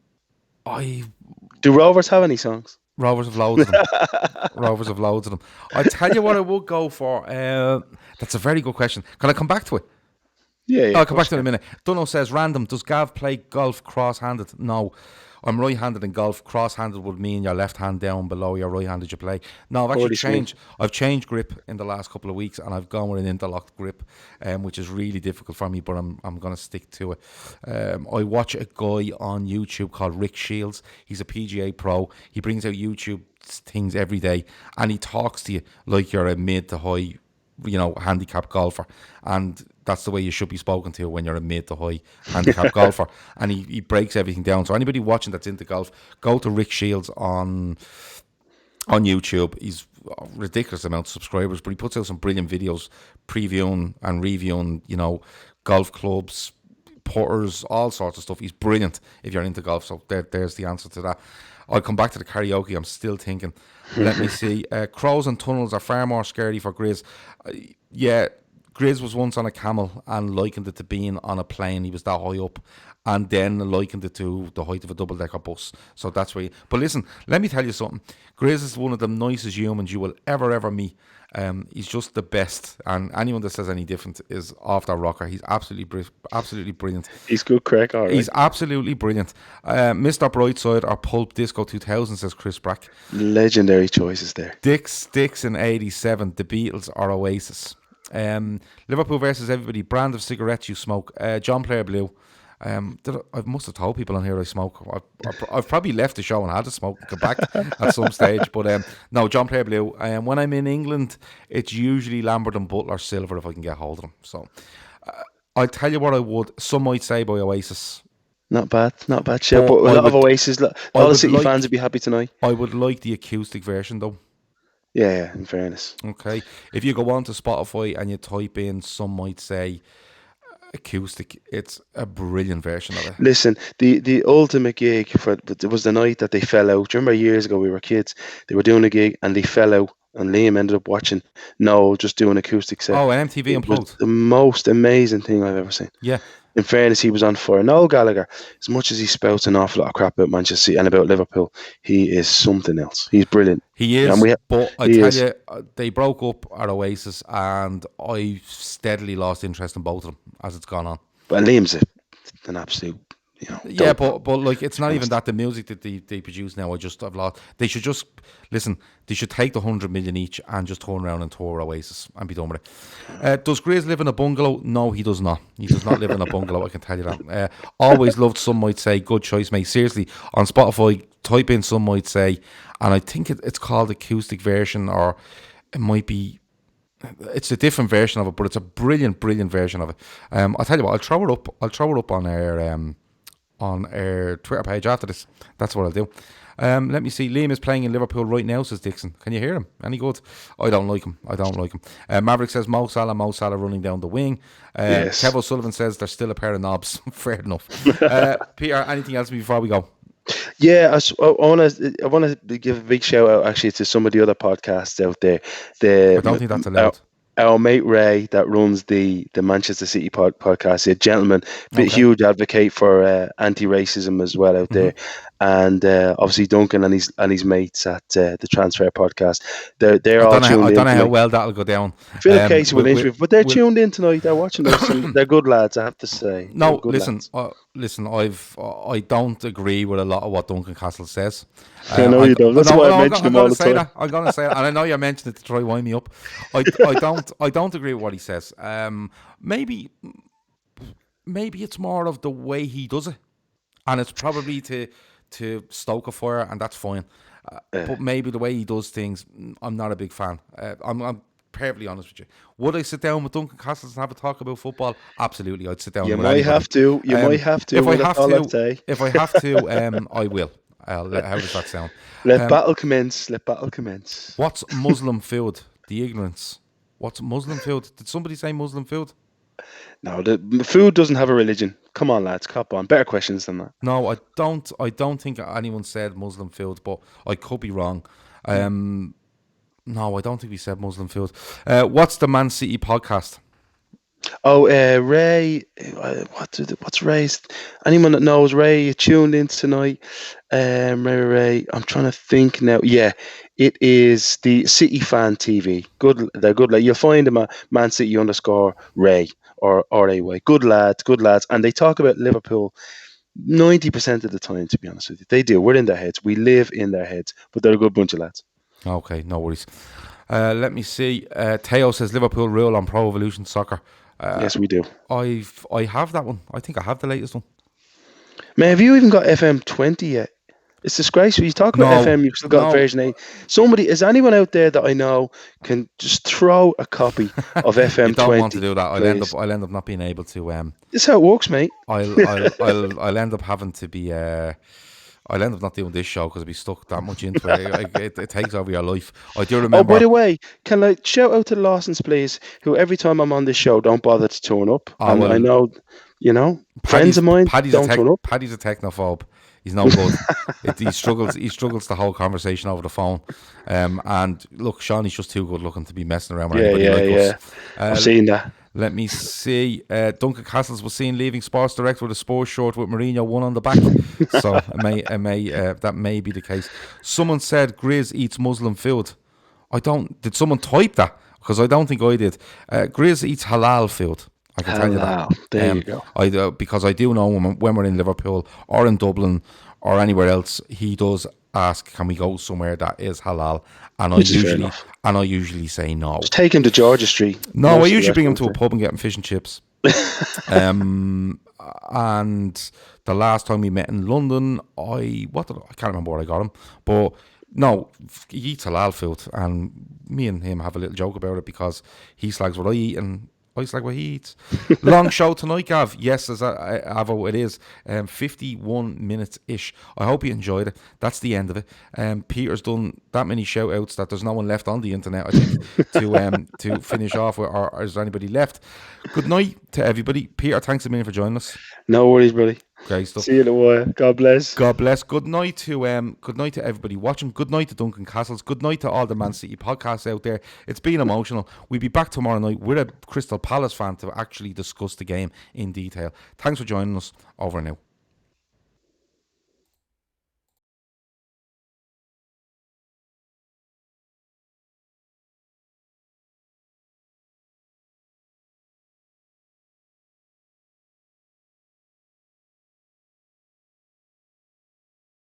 Rovers have any songs? Rovers have loads of them. Rovers have loads of them. I tell you what I would go for. That's a very good question. Can I come back to it? Yeah. I'll come back to it in a minute. Dunno says, random, does Gav play golf cross-handed? No. I'm right-handed in golf. Cross-handed would mean your left hand down below your right-handed you play. No, I've actually changed. I've changed grip in the last couple of weeks, and I've gone with an interlocked grip, which is really difficult for me, but I'm going to stick to it. I watch a guy on YouTube called Rick Shields. He's a PGA pro. He brings out YouTube things every day, and he talks to you like you're a mid to high, handicap golfer, and that's the way you should be spoken to when you're a mid to high handicap golfer. And he breaks everything down. So anybody watching that's into golf, go to Rick Shields on YouTube. He's a ridiculous amount of subscribers, but he puts out some brilliant videos previewing and reviewing, golf clubs, putters, all sorts of stuff. He's brilliant if you're into golf. So there's the answer to that. I'll come back to the karaoke. I'm still thinking. Let me see. Crows and tunnels are far more scary for Grizz. Grizz was once on a camel and likened it to being on a plane. He was that high up, and then likened it to the height of a double-decker bus. So that's where. But listen, let me tell you something. Grizz is one of the nicest humans you will ever meet. He's just the best, and anyone that says any different is off their rocker. He's absolutely brilliant. He's good crack, all right. He's absolutely brilliant. Mr. Brightside or Pulp Disco 2000, says Chris Brack. Legendary choices there. Dix in 87, The Beatles or Oasis. Liverpool versus everybody. Brand of cigarettes you smoke. John Player Blue. I must have told people on here I smoke. I've probably left the show and had to smoke and come back at some stage. But no, John Player Blue. When I'm in England, it's usually Lambert and Butler Silver if I can get hold of them. So I'll tell you what I would. Some might say by Oasis. Not bad show. But a lot of Oasis. All the City fans would be happy tonight. I would like the acoustic version though. Yeah, in fairness. Okay. If you go on to Spotify and you type in, some might say acoustic, it's a brilliant version of it. Listen, the ultimate gig it was the night that they fell out. Do you remember years ago we were kids? They were doing a gig and they fell out, and Liam ended up watching Noel just doing acoustic set. Oh, an MTV Unplugged. The most amazing thing I've ever seen. Yeah. in fairness, he was on fire. Noel Gallagher, as much as he spouts an awful lot of crap about Manchester City and about Liverpool, he is something else. He's brilliant. He is, And but I he tell is. you, they broke up at Oasis, and I steadily lost interest in both of them as it's gone on. But Liam's an absolute, Yeah, but like it's not even that the music that they produce now. I've lost. They should just listen. They should take the 100 million each and just turn around and tour Oasis and be done with it. Does Grizz live in a bungalow? No, he does not. He does not live in a bungalow. I can tell you that. Always loved. Some might say good choice, mate. Seriously, on Spotify, type in some might say, and I think it's called acoustic version, or it might be. It's a different version of it, but it's a brilliant version of it. I'll tell you what. I'll throw it up on our Twitter page after this. That's what I'll do. Let me see. Liam is playing in Liverpool right now, says Dixon. Can you hear him? Any good? I don't like him. Maverick says Mo Salah running down the wing. Yes. Kev O'Sullivan says there's still a pair of knobs. Fair enough. Peter, anything else before we go? Yeah, I want to give a big shout out actually to some of the other podcasts out there. I don't think that's allowed. Our mate Ray that runs the Manchester City podcast, a gentleman, huge advocate for anti-racism as well out there, and obviously Duncan and his mates at the Transfer podcast. They're all tuned in. I don't know how well that'll go down. Philip Casey will interview, but they're tuned in tonight. They're watching us. And they're good lads, I have to say. No, listen. I don't agree with a lot of what Duncan Castle says. I know you don't. That's why I mention him all the time. I'm going to say that, and I know you're mentioning it to try wind me up. I don't agree with what he says. Maybe it's more of the way he does it, and it's probably to stoke a fire, and that's fine. But maybe the way he does things, I'm not a big fan. I'm perfectly honest with you. Would I sit down with Duncan Castles and have a talk about football? Absolutely, I'd sit down. You might have to. You might have to. If I have to, I will. How does that sound? Let battle commence. What's Muslim food? The ignorance. What's Muslim food? Did somebody say Muslim food? No, the food doesn't have a religion. Come on, lads, cop on. Better questions than that. No, I don't think anyone said Muslim food, but I could be wrong. No, I don't think we said Muslim food. What's the Man City podcast? Oh, Ray. What's Ray's? Anyone that knows Ray, you tuned in tonight. Ray. I'm trying to think now. Yeah, it is the City Fan TV. Good, they're good. Like, you'll find them at Man City _Ray or RAY. Good lads, and they talk about Liverpool 90% of the time. To be honest with you, they do. We're in their heads. We live in their heads, but they're a good bunch of lads. Okay, no worries. Let me see. Teo says Liverpool rule on Pro Evolution Soccer. Yes, we do. I have that one. I think I have the latest one. Man, have you even got FM20 yet? It's disgraceful. You talk about FM, you've still got version 8. Is anyone out there that I know can just throw a copy of FM20? You don't want to do that. I'll end up not being able to. This is how it works, mate. I'll end up having to be. I'll end up not doing this show because I'll be stuck that much into it. It takes over your life. I do remember. Oh, by the way, can I shout out to the Lawsons, please, who every time I'm on this show don't bother to turn up. And I know, friends of mine don't turn up. Paddy's a technophobe. He's no good. He struggles the whole conversation over the phone. And look, Shawnee's just too good looking to be messing around with anybody like us. I've seen that. Let me see. Duncan Castles was seen leaving Sports Direct with a sports short with Mourinho one on the back. So that may be the case. Someone said Grizz eats Muslim food. Did someone type that? Because I don't think I did. Grizz eats halal food. I can tell you that. There you go. Because I do know when we're in Liverpool or in Dublin or anywhere else, he does ask, can we go somewhere that is halal? And I usually say no. Just take him to Georgia Street. No, I usually bring him to a pub and get him fish and chips. And the last time we met in London, I can't remember where I got him, but no, he eats halal food, and me and him have a little joke about it because he slags what I eat and I slag what he eats. Long show tonight, Gav. Yes, Avo, it is 51 minutes ish. I hope you enjoyed it. That's the end of it. Peter's done that many shout outs that there's no one left on the internet, I think, to finish off with, or is there anybody left? Good night to everybody. Peter, thanks a million for joining us. No worries, buddy. Great stuff. See you in a while. God bless. God bless. Good night to everybody watching. Good night to Duncan Castles. Good night to all the Man City podcasts out there. It's been emotional. We'll be back tomorrow night with a Crystal Palace fan to actually discuss the game in detail. Thanks for joining us. Over and out.